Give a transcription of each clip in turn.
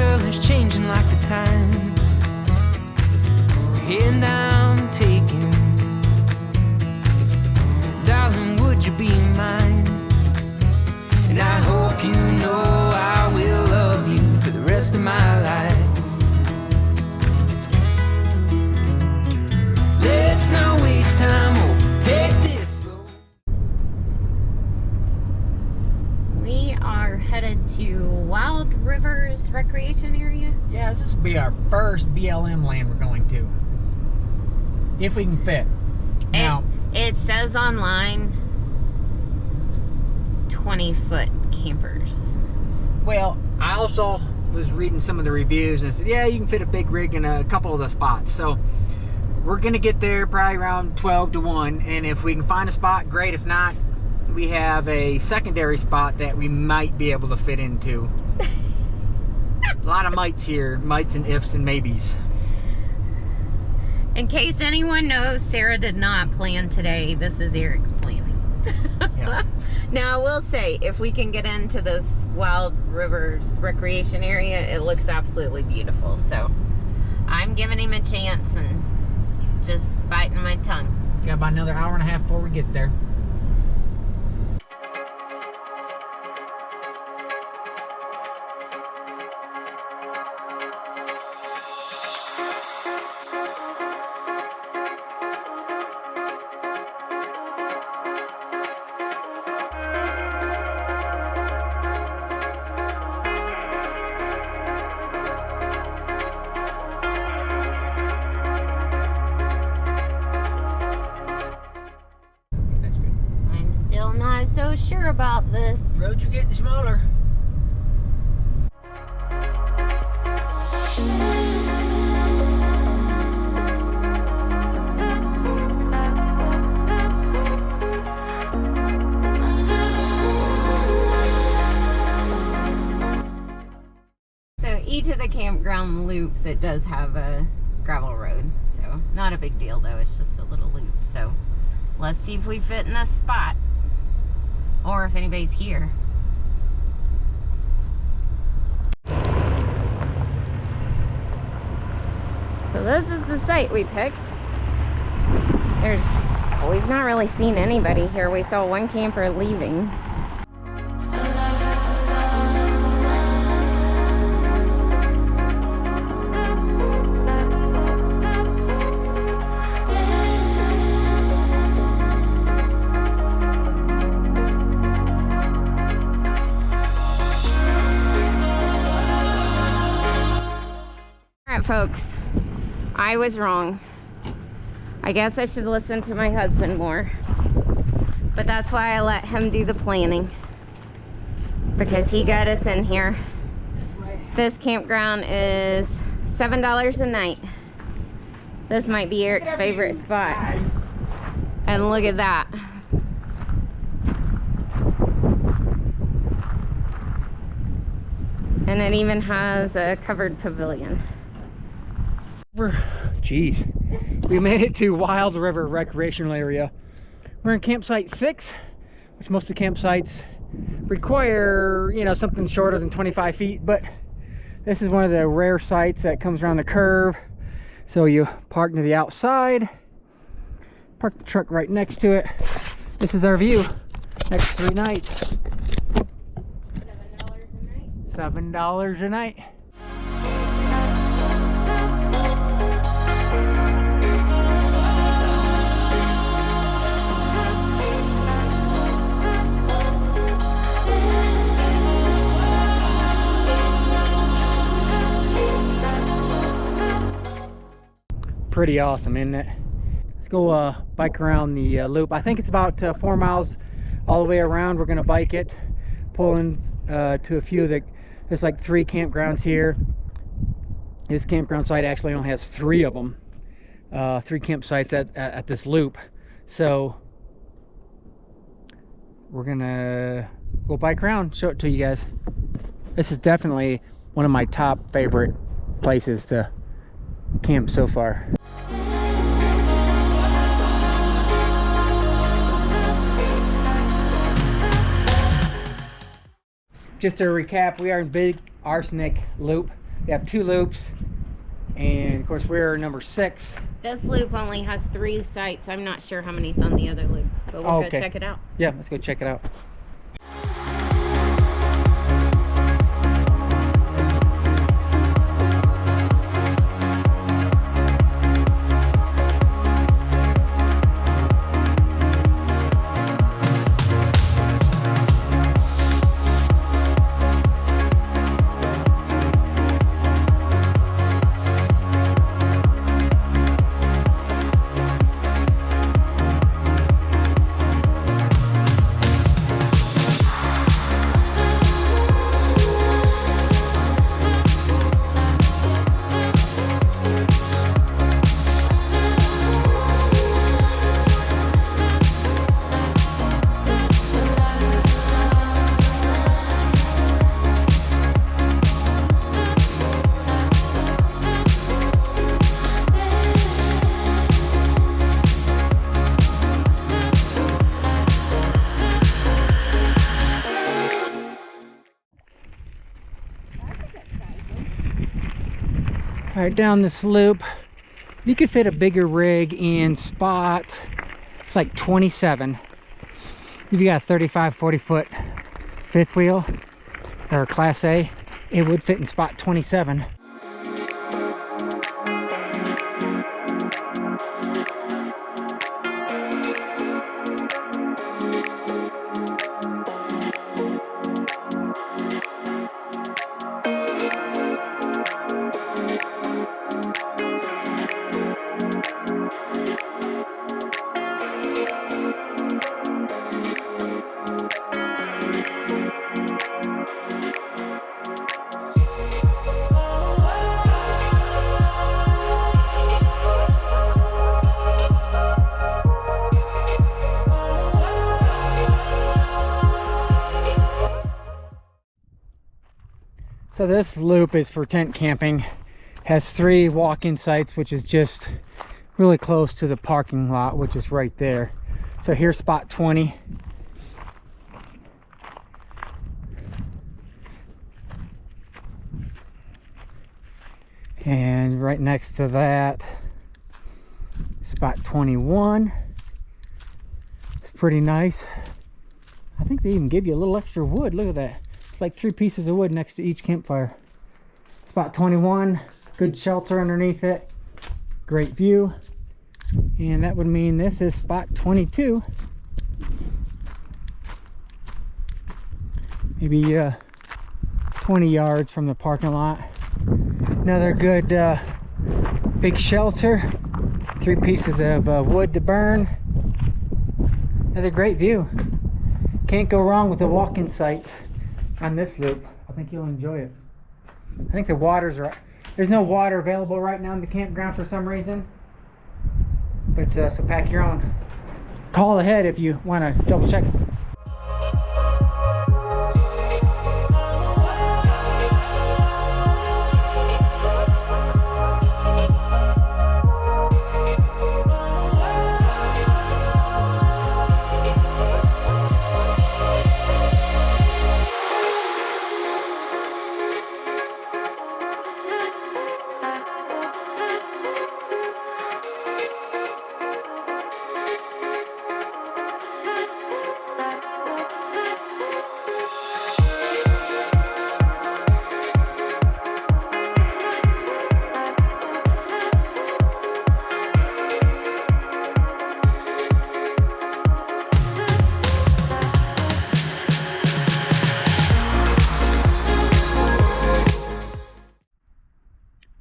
colors changing like the times. And I'm taking, darling, would you be mine? And I hope you know I will love you for the rest of my life. Let's not waste time, oh, take this slow. We are headed to Wild Rivers Recreation Area. Yeah, this will be our first BLM land we're going to. If we can fit. Now, it says online 20-foot campers. well, I also was reading some of the reviews and said, yeah, you can fit a big rig in a couple of the spots. So we're going to get there probably around 12 to 1. And if we can find a spot, great. If not, we have a secondary spot that we might be able to fit into. A lot of mights here. Mights and ifs and maybes. In case anyone knows, Sarah did not plan today. This is Eric's planning. Yeah. Now, I will say, if we can get into this Wild Rivers Recreation Area, it looks absolutely beautiful. So, I'm giving him a chance and just biting my tongue. Got about another hour and a half before we get there. Not so sure about this. Roads are getting smaller. So each of the campground loops, it does have a gravel road. So not a big deal though, it's just a little loop. So let's see if we fit in this spot. Or if anybody's here. So this is the site we picked. We've not really seen anybody here. We saw one camper leaving. Folks, I was wrong. I guess I should listen to my husband more, but that's why I let him do the planning, because he got us in here. This campground is $7 a night. This might be Eric's favorite spot, and look at that. And it even has a covered pavilion. Jeez, we made it to Wild River Recreational Area. We're in campsite 6, which most of the campsites require, you know, something shorter than 25 feet, but this is one of the rare sites that comes around the curve. So you park to the outside, park the truck right next to it. This is our view next 3 nights. $7 a night. Pretty awesome, isn't it? Let's go bike around the loop. I think it's about 4 miles all the way around. We're gonna bike it, pull in to a few of the, there's like 3 campgrounds here. This campground site actually only has 3 of them, 3 campsites at this loop. So we're gonna go bike around, show it to you guys. This is definitely one of my top favorite places to camp so far. Just to recap, we are in Big Arsenic Loop. They have 2 loops, and of course we're number 6. This loop only has 3 sites. I'm not sure how many's on the other loop, but we'll go check it out. Yeah, let's go check it out. All right, down this loop, you could fit a bigger rig in spot, it's like 27. If you got a 35, 40 foot fifth wheel or a Class A, it would fit in spot 27. So this loop is for tent camping. Has 3 walk-in sites, which is just really close to the parking lot, which is right there. So here's spot 20. And right next to that, spot 21. It's pretty nice. I think they even give you a little extra wood. Look at that. It's like 3 pieces of wood next to each campfire. Spot 21, good shelter underneath it, great view. And that would mean this is spot 22. Maybe 20 yards from the parking lot. Another good big shelter, 3 pieces of wood to burn. Another great view. Can't go wrong with the walk-in sites on this loop. I think you'll enjoy it. I think the there's no water available right now in the campground for some reason, but so pack your own. Call ahead if you want to double check.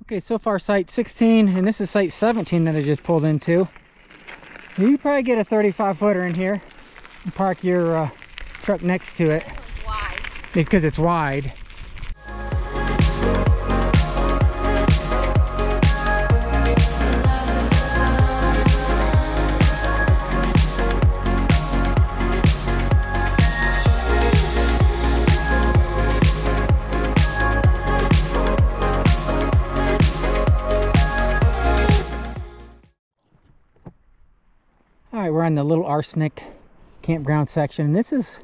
Okay, so far site 16, and this is site 17 that I just pulled into. You probably get a 35 footer in here and park your truck next to it. This one's wide. Because it's wide. Alright, we're on the Little Arsenic campground section, and this is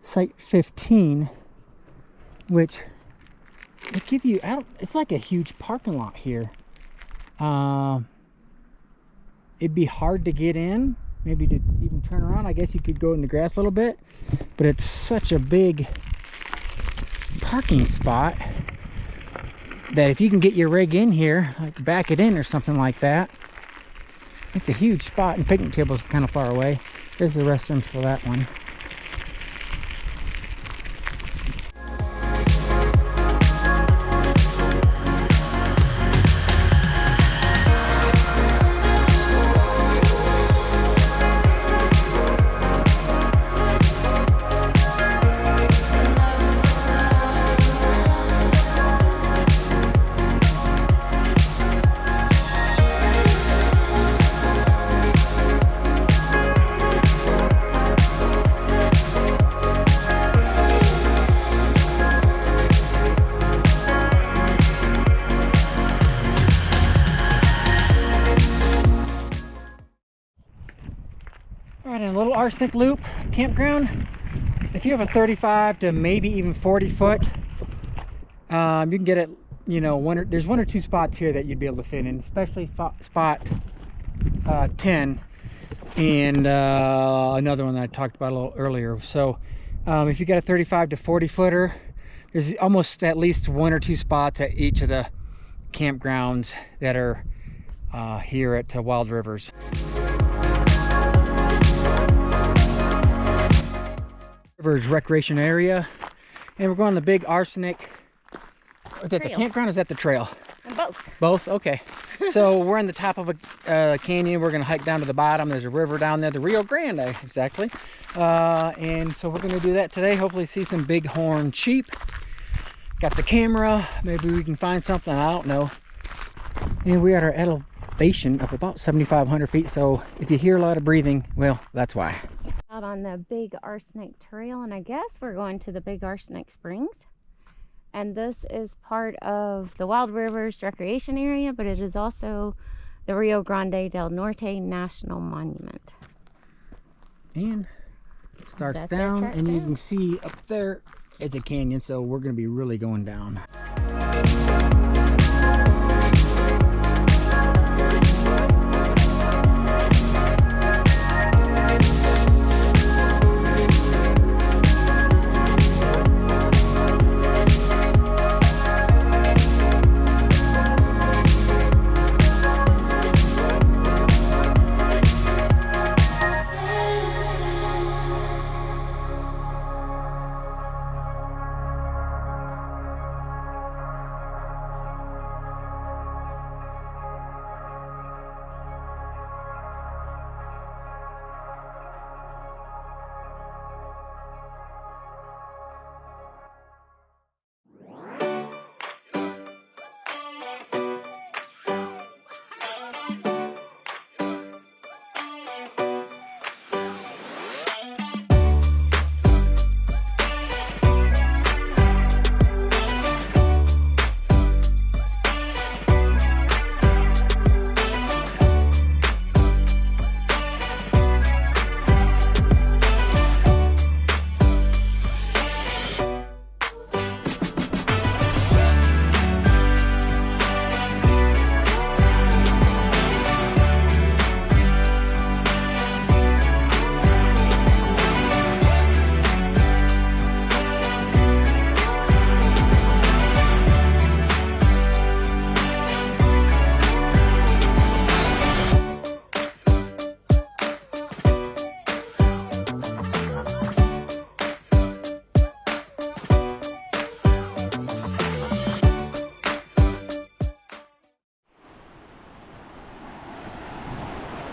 site 15, which they give you, it's like a huge parking lot here. It'd be hard to get in, maybe to even turn around. I guess you could go in the grass a little bit, but it's such a big parking spot that if you can get your rig in here, like back it in or something like that, it's a huge spot. And picnic table's kind of far away. There's the restrooms for that one. Arsenic Loop campground. If you have a 35 to maybe even 40 foot, you can get it, you know, there's one or two spots here that you'd be able to fit in, especially spot 10 and another one that I talked about a little earlier. So if you got a 35 to 40 footer, there's almost at least one or two spots at each of the campgrounds that are here at Wild Rivers. Rivers recreation area, and we're going on the big arsenic. Is that the campground or is that the trail? Both. Both? Okay. So we're on the top of a canyon. We're going to hike down to the bottom. There's a river down there, the Rio Grande, exactly. And so we're going to do that today. Hopefully see some bighorn sheep. Got the camera. Maybe we can find something. I don't know. And we're at our elevation of about 7,500 feet. So if you hear a lot of breathing, well, that's why. Out on the Big Arsenic Trail, and I guess we're going to the Big Arsenic Springs. And this is part of the Wild Rivers Recreation Area, but it is also the Rio Grande del Norte National Monument. And it starts down, and you can see up there it's a canyon, so we're going to be really going down.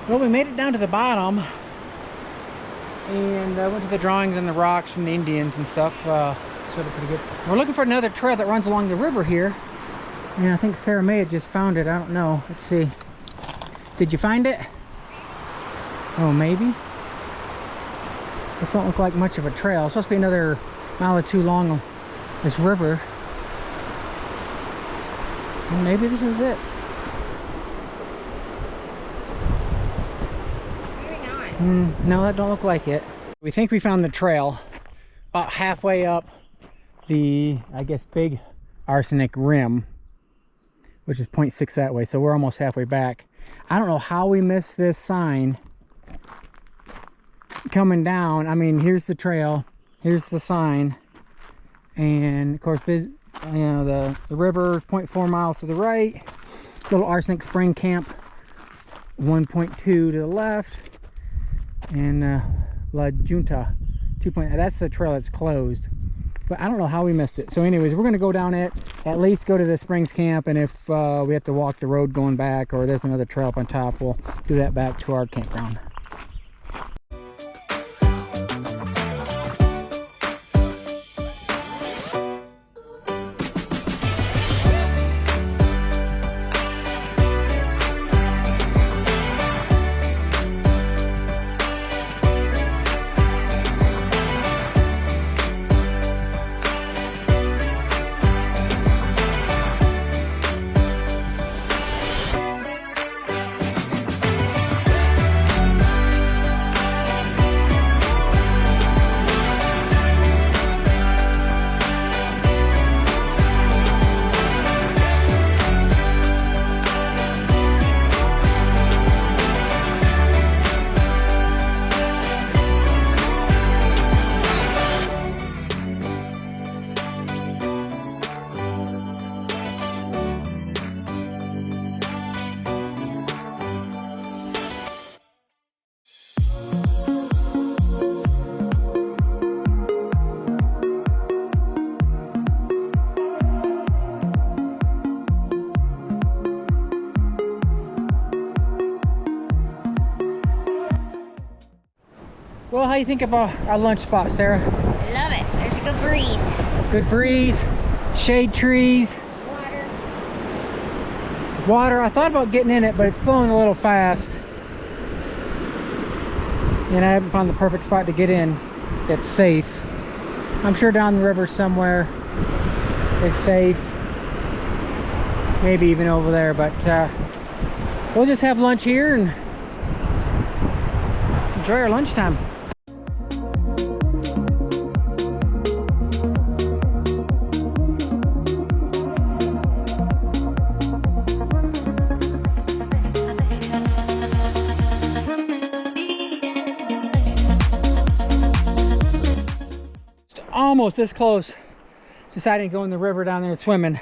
Well, we made it down to the bottom, and I went to the drawings and the rocks from the Indians and stuff. Sort of pretty good. We're looking for another trail that runs along the river here, and I think Sarah may have just found it. I don't know. Let's see. Did you find it? Oh, maybe. This don't look like much of a trail. It's supposed to be another mile or two long on this river. And maybe this is it. No, that don't look like it. We think we found the trail about halfway up the, I guess, big arsenic rim, which is 0.6 that way. So we're almost halfway back. I don't know how we missed this sign coming down. I mean, here's the trail, here's the sign, and of course, you know, the river 0.4 miles to the right, little arsenic spring camp 1.2 to the left, and La Junta 2. That's the trail that's closed, but I don't know how we missed it. So anyways, we're going to go down it, at least go to the Springs camp, and if we have to walk the road going back, or there's another trail up on top, we'll do that back to our campground. Well, how do you think of our lunch spot, Sarah? Love it. There's a good breeze. Good breeze, shade trees, water. I thought about getting in it, but it's flowing a little fast, and I haven't found the perfect spot to get in that's safe. I'm sure down the river somewhere is safe, maybe even over there, but we'll just have lunch here and enjoy our lunchtime. Almost this close, deciding to go in the river down there and swimming.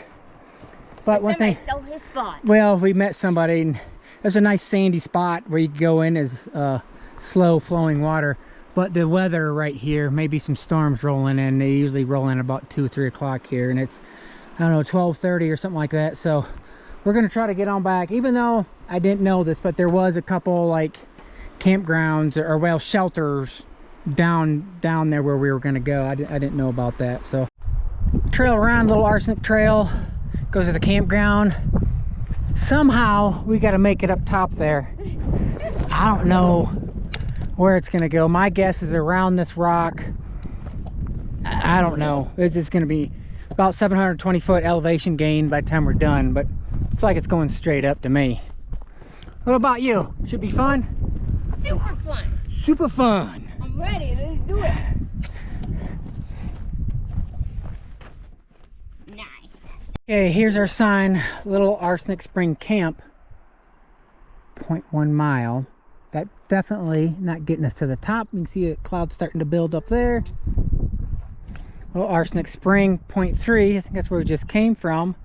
But one thing, stole his spot. well, we met somebody, and there's a nice sandy spot where you can go in as slow flowing water. But the weather right here, maybe some storms rolling in. They usually roll in about 2 or 3 o'clock here, and it's, I don't know, 12:30 or something like that. So we're gonna try to get on back, even though I didn't know this, but there was a couple like campgrounds or well, shelters down there where we were going to go. I didn't know about that. So trail around, little arsenic trail, goes to the campground. Somehow we got to make it up top there. I don't know where it's going to go. My guess is around this rock. I don't know. It's just going to be about 720 foot elevation gain by the time we're done, but it's like it's going straight up to me. What about you? Should be fun? Super fun. Super fun. I'm ready. Let's do it. Nice. Okay, here's our sign. Little Arsenic Spring Camp. 0.1 mile. That definitely not getting us to the top. You can see a cloud starting to build up there. Little Arsenic Spring 0.3. I think that's where we just came from.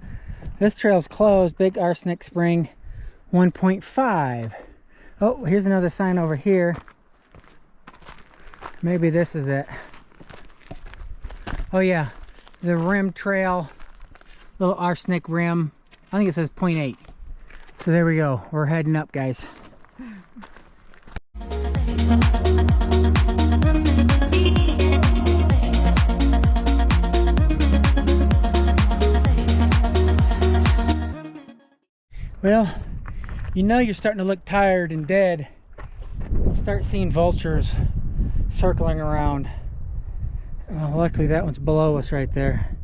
This trail's closed. Big Arsenic Spring 1.5. Oh, here's another sign over here. Maybe this is it. Oh yeah, the rim trail, little arsenic rim. I think it says 0.8. So there we go. We're heading up, guys. Well, you know you're starting to look tired and dead. You start seeing vultures circling around. Luckily that one's below us right there.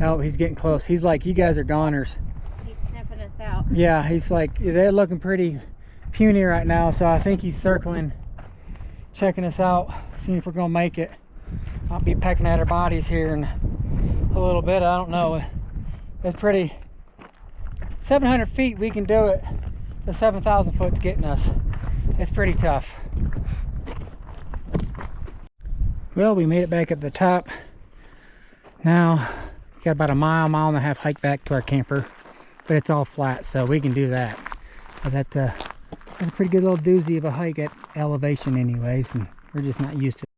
Oh, he's getting close. He's like, you guys are goners. He's sniffing us out. Yeah, he's like, they're looking pretty puny right now, so I think he's circling, checking us out, seeing if we're gonna make it. I'll be pecking at our bodies here in a little bit. I don't know. It's pretty. 700 feet we can do it. The 7,000 foot's getting us. It's pretty tough. Well, we made it back up the top. Now we got about a mile and a half hike back to our camper, but it's all flat, so we can do that. But that's a pretty good little doozy of a hike at elevation anyways, and we're just not used to it.